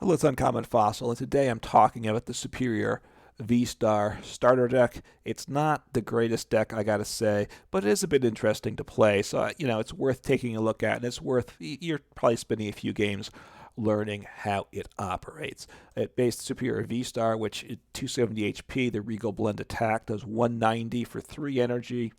Hello, it's Uncommon Fossil, and today I'm talking about the Serperior VSTAR starter deck. It's not the greatest deck, I gotta say, but it is a bit interesting to play, so it's worth taking a look at, and it's worth, you're probably spending a few games learning how it operates. It based Serperior VSTAR, which is 270 HP, the Regal Blend attack, does 190 for 3 energy.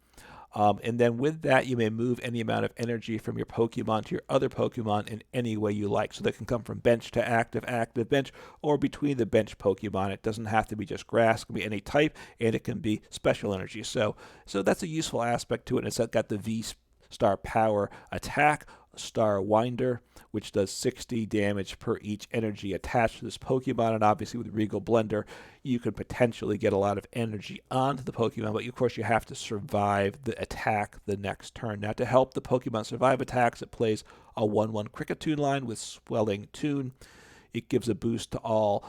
And then with that, you may move any amount of energy from your Pokemon to your other Pokemon in any way you like. So they can come from bench to active, active, bench, or between the bench Pokemon. It doesn't have to be just grass. It can be any type, and it can be special energy. So that's a useful aspect to it. And it's got the V-Star Power attack, Star Winder, which does 60 damage per each energy attached to this Pokemon. And obviously with Regal Blender, you could potentially get a lot of energy onto the Pokemon, but of course you have to survive the attack the next turn. Now to help the Pokemon survive attacks, it plays a 1/1 Kricketune line with Swelling Tune. It gives a boost to all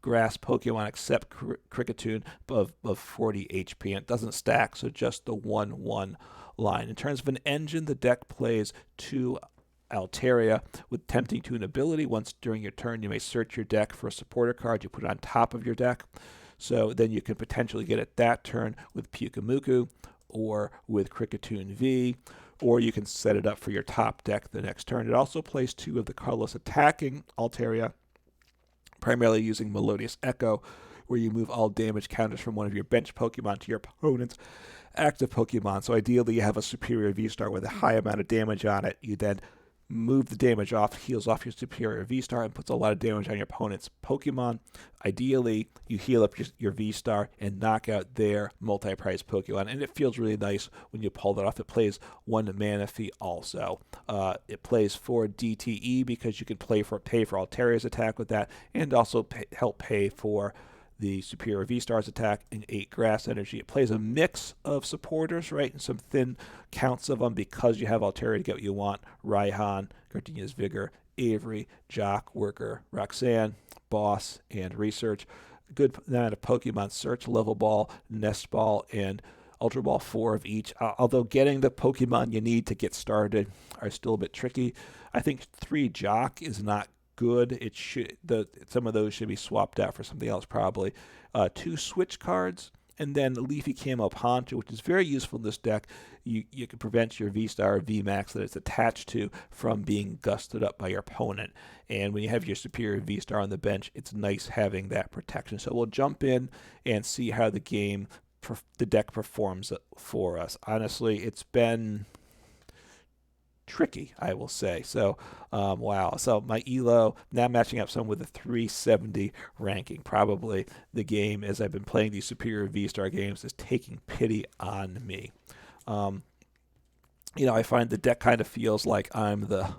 grass Pokemon except Kricketune of 40 HP, and it doesn't stack, so just the 1/1 line. In terms of an engine, the deck plays 2 Altaria with Tempting Tune ability. Once during your turn, you may search your deck for a supporter card. You put it on top of your deck. So then you can potentially get it that turn with Pyukumuku or with Kricketune V, or you can set it up for your top deck the next turn. It also plays 2 of the colorless attacking Altaria, primarily using Melodious Echo, where you move all damage counters from one of your bench Pokemon to your opponent's active Pokemon. So ideally you have a Serperior VSTAR with a high amount of damage on it. You then move the damage off, heals off your Serperior VSTAR, and puts a lot of damage on your opponent's Pokemon. Ideally, you heal up your VSTAR and knock out their multi-prize Pokemon, and it feels really nice when you pull that off. It plays 1 Manaphy also. It plays 4 DTE because you can pay for Altaria's attack with that, and also help pay for the Serperior VSTAR's attack, and 8 grass energy. It plays a mix of supporters, right, and some thin counts of them because you have Altaria to get what you want. Raihan, Gardenia's Vigor, Avery, Jacq, Worker, Roxanne, Boss, and Research. Good amount of Pokemon Search, Level Ball, Nest Ball, and Ultra Ball, 4 of each. Although getting the Pokemon you need to get started are still a bit tricky. I think 3 Jacq is not good. Some of those should be swapped out for something else probably. 2 Switch cards, and then Leafy Camo Poncho, which is very useful in this deck. You can prevent your VSTAR or VMAX that it's attached to from being gusted up by your opponent. And when you have your Serperior VSTAR on the bench, it's nice having that protection. So we'll jump in and see how the deck performs for us. Honestly, it's been tricky, I will say. So, wow. So my ELO, now matching up some with a 370 ranking. Probably the game, as I've been playing these Serperior VSTAR games, is taking pity on me. I find the deck kind of feels like I'm the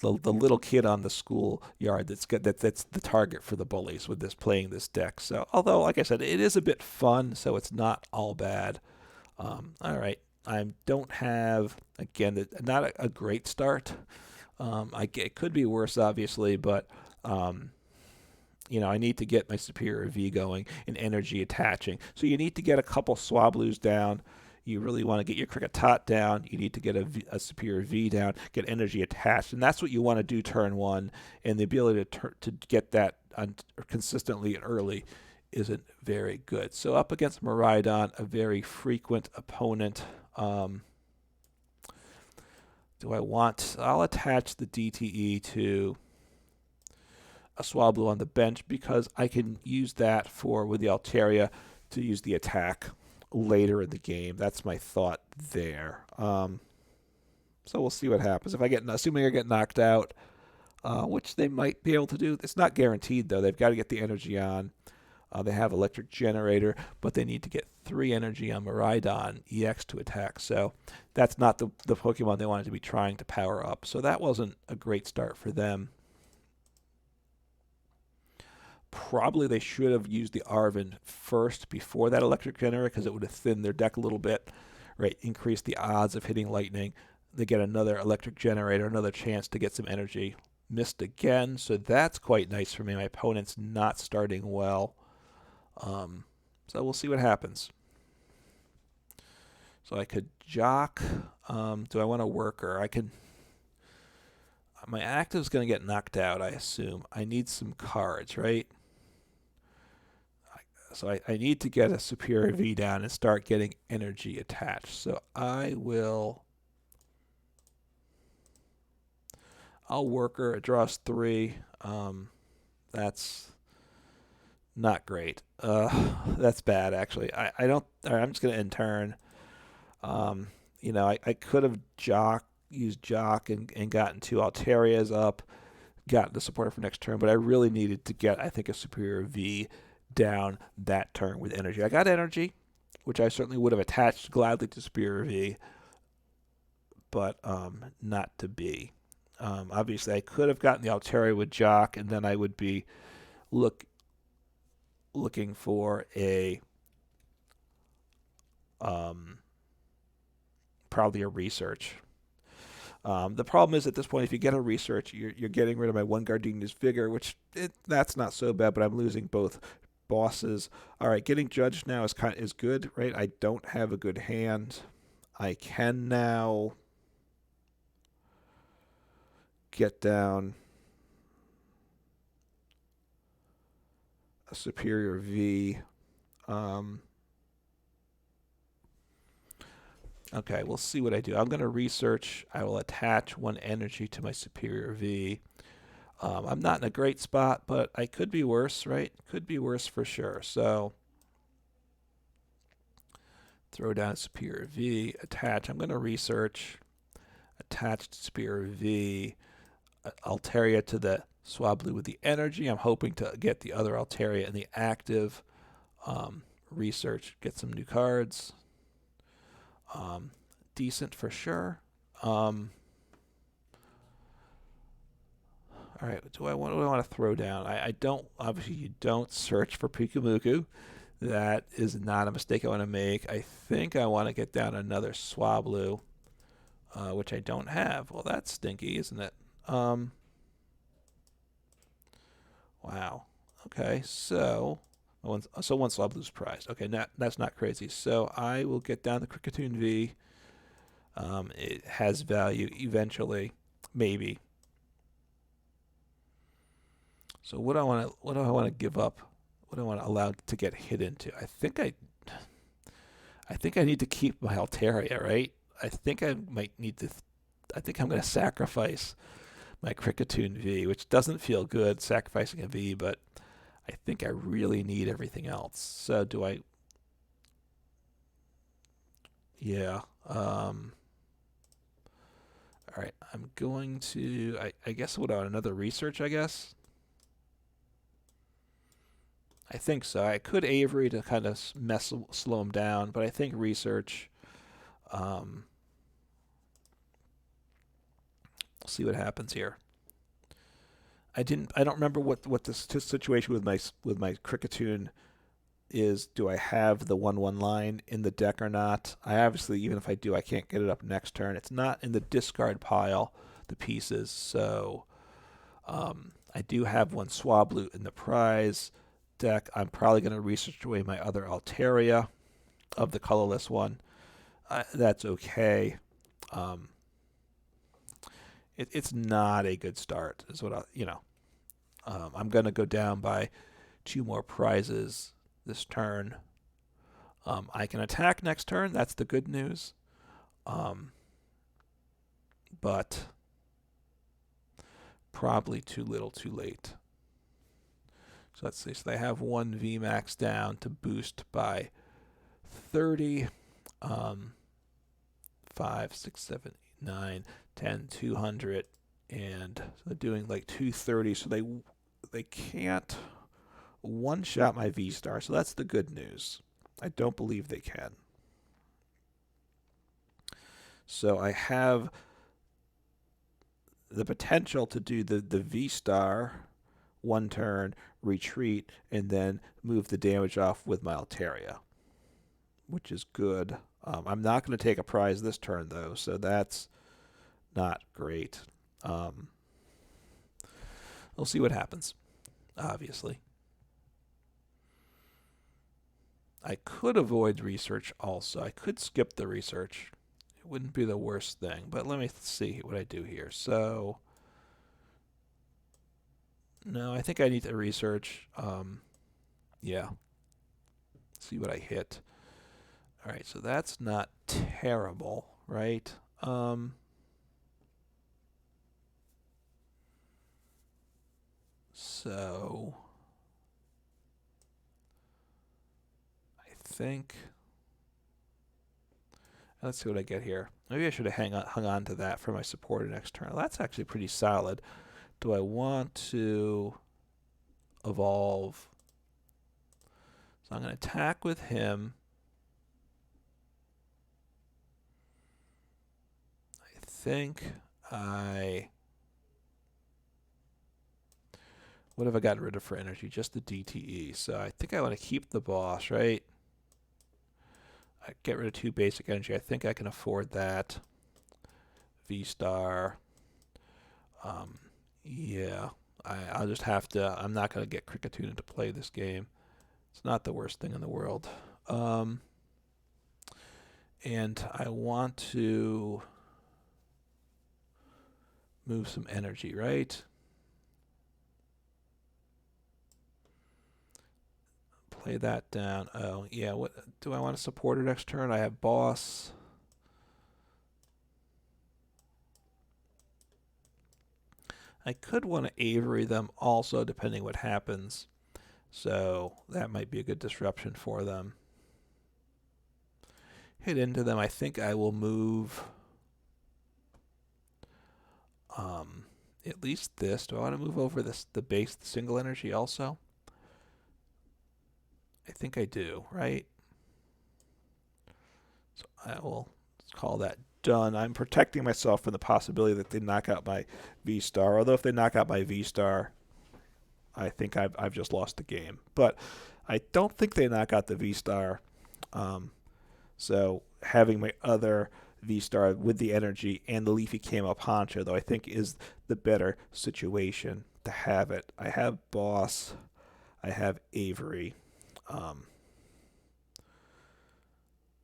little kid on the schoolyard that's the target for the bullies with playing this deck. So, although, like I said, it is a bit fun, so it's not all bad. All right. I don't have, again, not a great start. It could be worse, obviously, but I need to get my Serperior V going and energy attaching. So you need to get a couple Swablus down. You really want to get your Kricketot down. You need to get a Serperior V down, get energy attached, and that's what you want to do turn 1. And the ability to get that consistently and early isn't very good. So up against Miraidon, a very frequent opponent. I'll attach the DTE to a Swablu on the bench because I can use that with the Altaria to use the attack later in the game. That's my thought there. So we'll see what happens. Assuming I get knocked out, which they might be able to do. It's not guaranteed, though. They've got to get the energy on. They have Electric Generator, but they need to get 3 energy on Miraidon EX to attack. So that's not the Pokemon they wanted to be trying to power up. So that wasn't a great start for them. Probably they should have used the Arven first before that Electric Generator because it would have thinned their deck a little bit, right? Increase the odds of hitting Lightning. They get another Electric Generator, another chance to get some energy. Missed again, so that's quite nice for me. My opponent's not starting well. So we'll see what happens. So I could Jacq. Do I want a Worker? my active's going to get knocked out, I assume. I need some cards, right? So I need to get a Serperior V down and start getting energy attached. So I'll worker. It draws 3. That's not great. That's bad, actually. I don't. All right, I'm just gonna end turn. You know, I could have used Jacq and gotten 2 Altarias up, gotten the supporter for next turn, but I really needed to get, I think, a Serperior V down that turn with energy. I got energy, which I certainly would have attached gladly to Serperior V, but not to be. Obviously, I could have gotten the Altaria with Jacq, and then I would be looking for a probably a research. The problem is at this point, if you get a research, you're getting rid of my 1 Gardenia's Vigor, which that's not so bad, but I'm losing both bosses. All right, getting judged now is good, right? I don't have a good hand. I can now get down a Serperior V. Okay, we'll see what I do. I'm going to research. I will attach 1 energy to my Serperior V. I'm not in a great spot, but I could be worse, right? Could be worse for sure. So throw down Serperior V, attach. I'm going to research, attach Serperior V, Altaria to the Swablu with the energy. I'm hoping to get the other Altaria in the active. Research, get some new cards. Decent for sure. All right, what do I want to throw down? I don't, obviously you don't search for Pyukumuku. That is not a mistake I want to make. I think I want to get down another Swablu, which I don't have. Well, that's stinky, isn't it? Wow. Okay, so one Swablu's prized. Okay, that's not crazy. So I will get down the Kricketune V. It has value eventually, maybe. So what do I want to give up? What do I want to allow to get hit into? I think I need to keep my Altaria, right? I think I might need to. I think I'm going to sacrifice my Kricketune V, which doesn't feel good, sacrificing a V, but I think I really need everything else. So do I? Yeah. All right. I'm going to. I guess what on another research? I guess. I think so. I could Avery to kind of slow him down, but I think research. We'll see what happens here. I don't remember what the situation with my Kricketune is. Do I have the 1/1 line in the deck or not? I obviously, even if I do, I can't get it up next turn. It's not in the discard pile, the pieces. So I do have 1 Swablu in the prize deck. I'm probably going to research away my other Altaria of the colorless one. That's okay. It's not a good start, is what I'm going to go down by 2 more prizes this turn. I can attack next turn. That's the good news. But probably too little, too late. So let's see. So they have 1 VMAX down to boost by 30. 5, 6, 7, 9, 10, 200, and so they're doing like 230. So they can't one-shot my V-Star. So that's the good news. I don't believe they can. So I have the potential to do the V-Star 1 turn, retreat, and then move the damage off with my Altaria, which is good. I'm not going to take a prize this turn, though, so that's not great. We'll see what happens, obviously. I could avoid research also. I could skip the research. It wouldn't be the worst thing, but let me see what I do here. So No, I think I need to research. Yeah. See what I hit. All right, so that's not terrible, right? So I think, let's see what I get here. Maybe I should have hung on to that for my supported external. That's actually pretty solid. Do I want to evolve? So I'm going to attack with him. I think what have I gotten rid of for energy? Just the DTE. So I think I want to keep the boss, right? I get rid of 2 basic energy. I think I can afford that. V-Star. Yeah. I'll just have to. I'm not going to get Kricketune to play this game. It's not the worst thing in the world. And I want to move some energy, right? Play that down. Oh, yeah. What do I want to support it next turn? I have boss. I could want to Avery them also, depending what happens. So that might be a good disruption for them. Hit into them. I think I will move at least this. Do I want to move over the single energy also? I think I do, right? So I will call that done. I'm protecting myself from the possibility that they knock out my V-Star. Although if they knock out my V-Star, I think I've just lost the game. But I don't think they knock out the V-Star. So having my other V-Star with the energy and the Leafy Camo Poncho, though, I think is the better situation to have it. I have boss. I have Avery.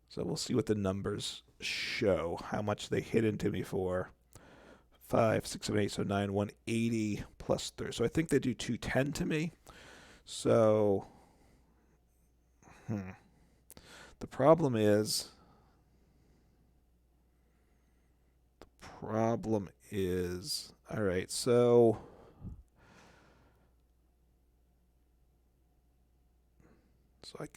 So we'll see what the numbers show, how much they hit into me for. 5, 6, 7, 8, so 9, 180 plus 30. So I think they do 210 to me. So, the problem is, all right, so I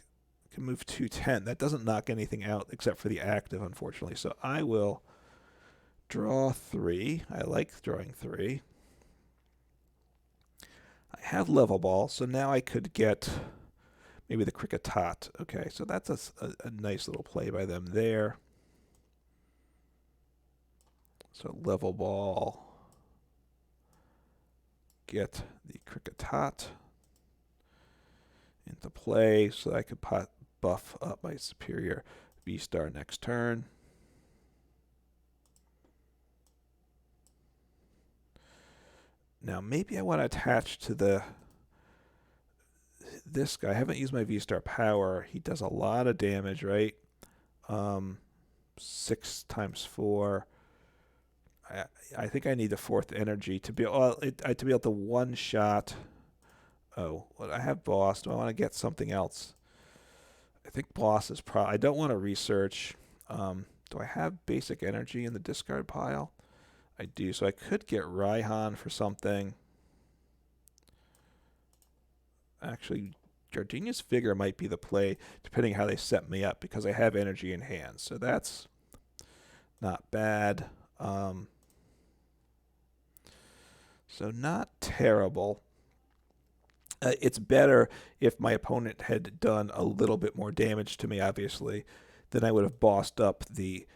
can move 210. That doesn't knock anything out except for the active, unfortunately. So I will draw 3. I like drawing 3. I have Level Ball, so now I could get maybe the Kricketot. Okay, so that's a nice little play by them there. So Level Ball, get the Kricketot into play so I could buff up my Serperior VSTAR next turn. Now maybe I want to attach to this guy. I haven't used my VSTAR power. He does a lot of damage, right? 6 times 4. I think I need the 4th energy to be able to one-shot. Oh, well, I have boss. Do I want to get something else? I think boss is I don't want to research. Do I have basic energy in the discard pile? I do, so I could get Raihan for something. Actually, Gardenia's Vigor might be the play, depending how they set me up, because I have energy in hand. So that's not bad. So not terrible. It's better if my opponent had done a little bit more damage to me, obviously. Then I would have bossed up the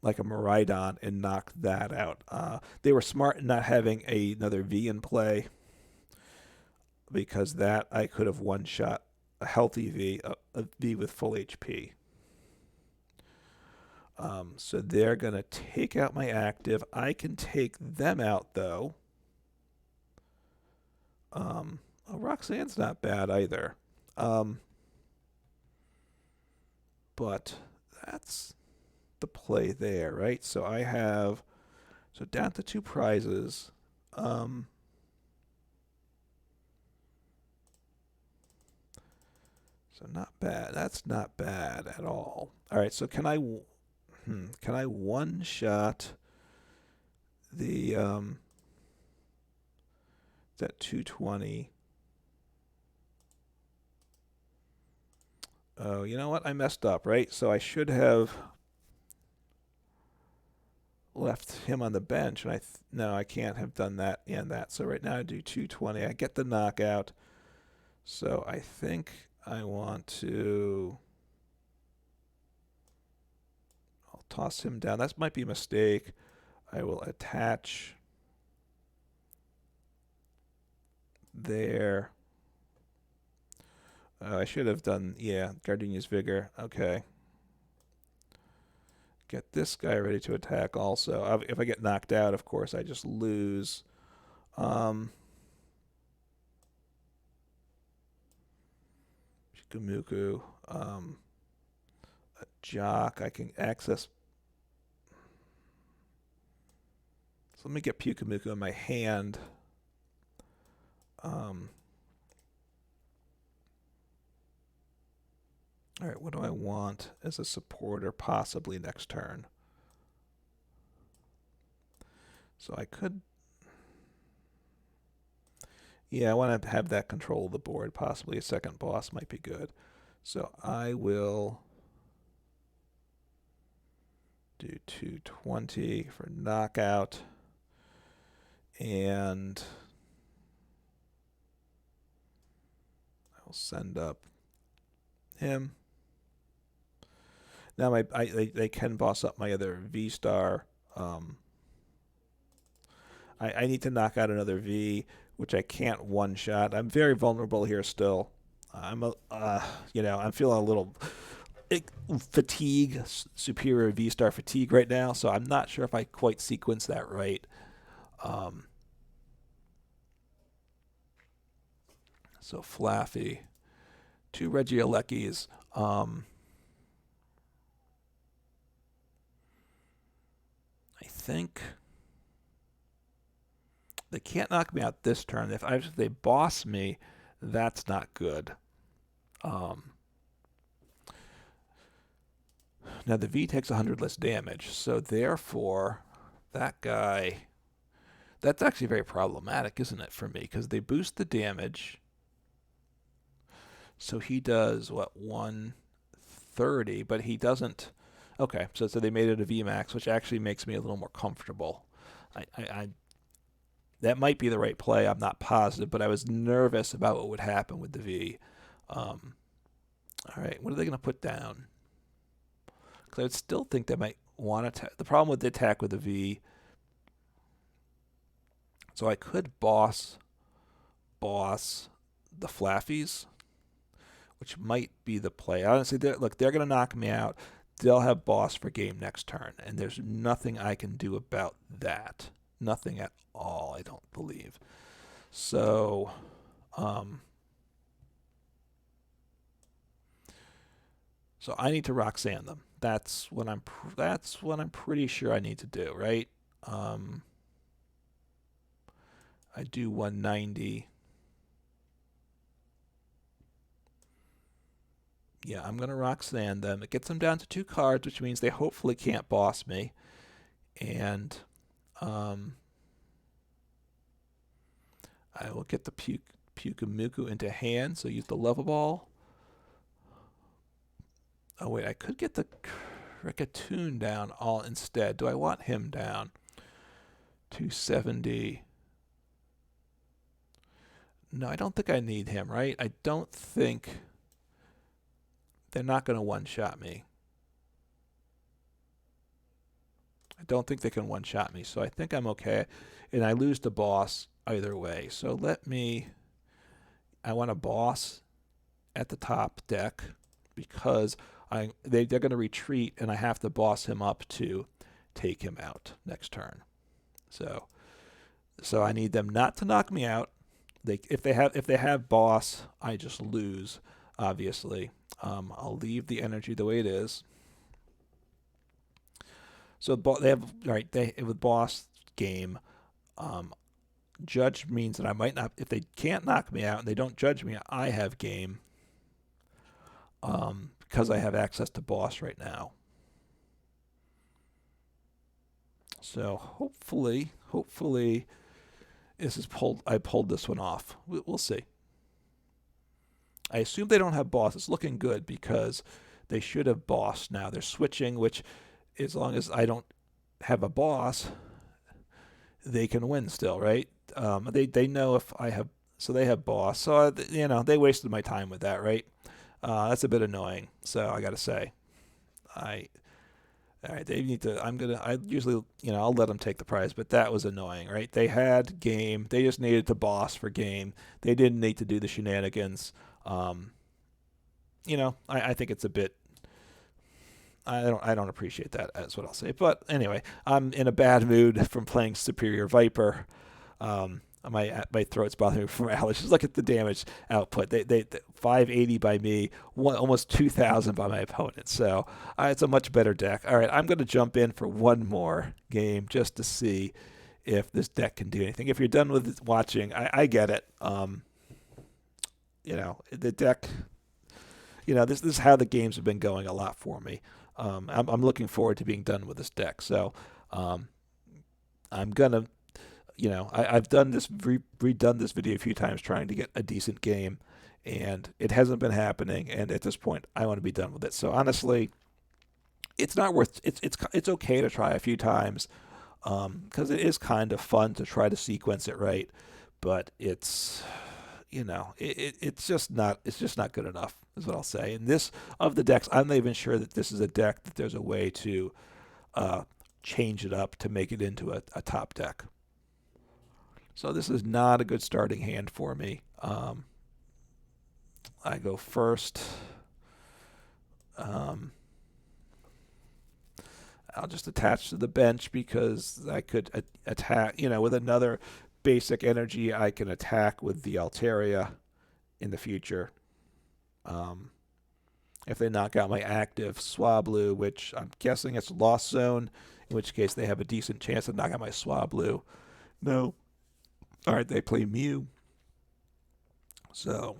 like a Miraidon and knocked that out. They were smart in not having another V in play, because that I could have one-shot a healthy V, a V with full HP. So they're going to take out my active. I can take them out, though. Roxanne's not bad either. But that's the play there, right? So I have, down to 2 prizes. So not bad. That's not bad at all. All right, so can I one shot the that 220? Oh, you know what? I messed up, right? So I should have left him on the bench, and no, I can't have done that and that. So right now I do 220. I get the knockout. So I think I want to. I'll toss him down. That might be a mistake. I will attach there. I should have done, yeah, Gardenia's Vigor. Okay. Get this guy ready to attack also. If I get knocked out, of course, I just lose. Pyukumuku. Jacq. I can access. So let me get Pyukumuku in my hand. All right, what do I want as a supporter possibly next turn? So I could... Yeah, I want to have that control of the board. Possibly a second boss might be good. So I will do 220 for knockout. And I will send up him. Now they can boss up my other V-Star. I need to knock out another V, which I can't one-shot. I'm very vulnerable here still. I'm feeling a little fatigue, Serperior Vstar fatigue right now, so I'm not sure if I quite sequenced that right. So Flaffy, 2 Reggialecchis. I think they can't knock me out this turn. If they boss me, that's not good. Now the V takes 100 less damage, so therefore that guy, that's actually very problematic, isn't it, for me? Because they boost the damage. So he does, what, 130, but he doesn't... Okay, so they made it a VMAX, which actually makes me a little more comfortable. That might be the right play. I'm not positive, but I was nervous about what would happen with the V. All right, what are they going to put down? Because I would still think they might want to... The problem with the attack with the V... So I could boss the Flaffies, which might be the play. Honestly, they're going to knock me out. They'll have boss for game next turn, and there's nothing I can do about that. Nothing at all, I don't believe. So, so I need to Roxanne them. That's what I'm pretty sure I need to do, right? I do 190. Yeah, I'm going to Roxanne them. It gets them down to 2 cards, which means they hopefully can't boss me. And I will get the Pyukumuku into hand, so use the Level Ball. Oh, wait, I could get the Kricketune down all instead. Do I want him down? 270. No, I don't think I need him, right? I don't think... They're not going to one-shot me. I don't think they can one-shot me, so I think I'm okay. And I lose the boss either way. So I want a boss at the top deck because they're going to retreat, and I have to boss him up to take him out next turn. So I need them not to knock me out. If they have boss, I just lose, obviously. I'll leave the energy the way it is. So with boss game, judge means that I might not. If they can't knock me out and they don't judge me, I have game. because I have access to boss right now. So hopefully this is I pulled this one off. We'll see. I assume they don't have boss. It's looking good because they should have boss now. They're switching, which as long as I don't have a boss, they can win still, right? They know if I have, so they have boss. So they wasted my time with that, right? That's a bit annoying. So I got to say, all right, they need to. I usually, I'll let them take the prize, but that was annoying, right? They had game. They just needed to boss for game. They didn't need to do the shenanigans. I think it's a bit. I don't appreciate that. That's what I'll say. But anyway, I'm in a bad mood from playing Serperior Viper. My throat's bothering me from allergies. Just look at the damage output. They 580 by me, almost 2,000 by my opponent. So it's a much better deck. All right, I'm going to jump in for one more game just to see if this deck can do anything. If you're done with watching, I get it. The deck. This is how the games have been going a lot for me. I'm looking forward to being done with this deck. So I'm gonna. I've done this, redone this video a few times trying to get a decent game, and it hasn't been happening. And at this point, I want to be done with it. So honestly, it's not worth. It's okay to try a few times, because it is kind of fun to try to sequence it right. But it's, it's just not good enough, is what I'll say. And this of the decks, I'm not even sure that this is a deck that there's a way to change it up to make it into a top deck. So this is not a good starting hand for me. I go first. I'll just attach to the bench because I could attack, with another basic energy. I can attack with the Altaria in the future. If they knock out my active Swablu, which I'm guessing it's Lost Zone, in which case they have a decent chance of knocking out my Swablu. No. All right, they play Mew. So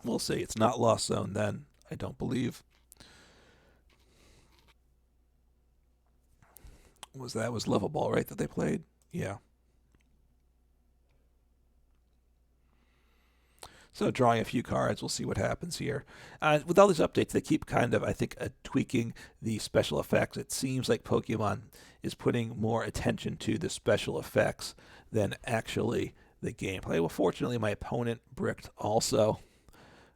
we'll see. It's not Lost Zone then, I don't believe. Was Level Ball, right, that they played? Yeah. So drawing a few cards, we'll see what happens here. With all these updates, they keep kind of, I think, tweaking the special effects. It seems like Pokemon is putting more attention to the special effects than actually the gameplay. Well, fortunately, my opponent bricked also.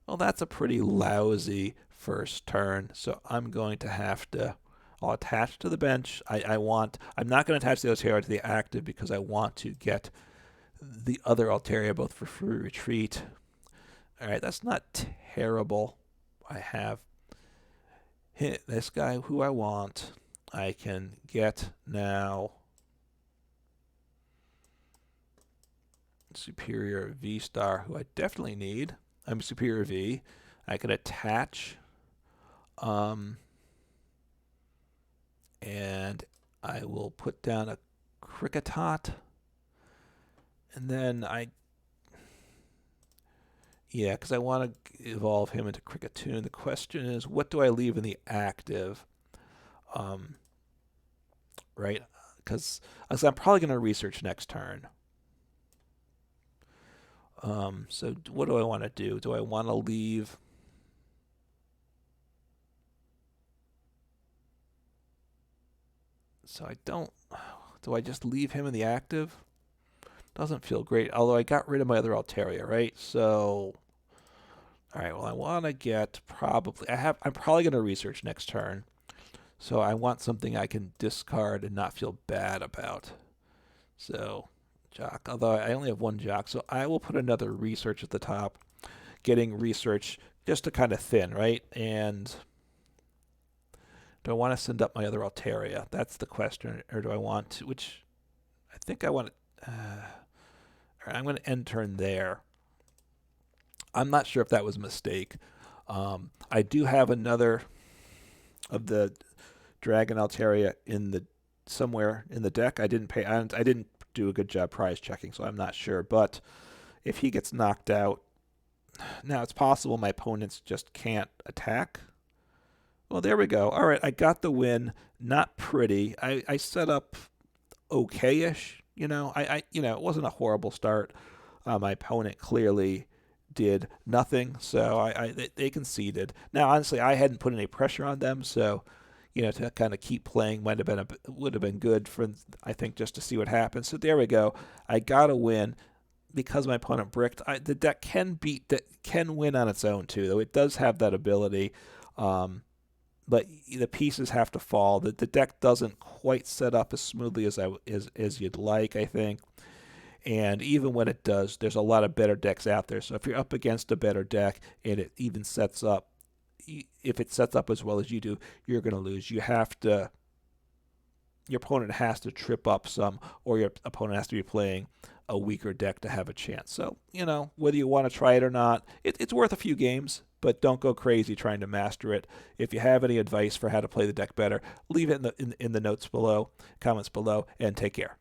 Well, that's a pretty lousy first turn, so I'm going to have to. I'll attach to the bench. I'm not going to attach the Altaria to the active because I want to get the other Altaria both for free retreat. All right, that's not terrible. I have hit this guy who I want. I can get now Serperior Vstar, who I definitely need. I'm Serperior V. I can attach, and I will put down a Kricketot, and then because I want to evolve him into Kricketune. The question is, what do I leave in the active? Right? Because I'm probably going to research next turn. So what do I want to do? Do I want to leave? So I don't. Do I just leave him in the active? Doesn't feel great. Although I got rid of my other Altaria, right? So, all right. Well, I want to get probably. I'm probably going to research next turn. So I want something I can discard and not feel bad about. So, Jacq. Although I only have one Jacq, so I will put another research at the top. Getting research just to kind of thin, right? And do I want to send up my other Altaria? That's the question. Or do I want to? Which I think I want to. I'm going to end turn there. I'm not sure if that was a mistake. I do have another of the Dragon Altaria somewhere in the deck. I didn't do a good job prize checking, so I'm not sure. But if he gets knocked out, Now, it's possible my opponents just can't attack. Well, there we go. All right, I got the win. Not pretty. I set up okay-ish. It wasn't a horrible start. My opponent clearly did nothing, so they conceded. Now, honestly, I hadn't put any pressure on them, so to kind of keep playing would have been good for, I think, just to see what happens. So there we go. I got a win because my opponent bricked. The deck can win on its own too, though it does have that ability. But the pieces have to fall. The deck doesn't quite set up as smoothly as you'd like, I think. And even when it does, there's a lot of better decks out there. So if you're up against a better deck and it even sets up, if it sets up as well as you do, you're going to lose. Your opponent has to trip up some, or your opponent has to be playing a weaker deck to have a chance. So, whether you want to try it or not, it's worth a few games, but don't go crazy trying to master it. If you have any advice for how to play the deck better, leave it in the notes below, comments below, and take care.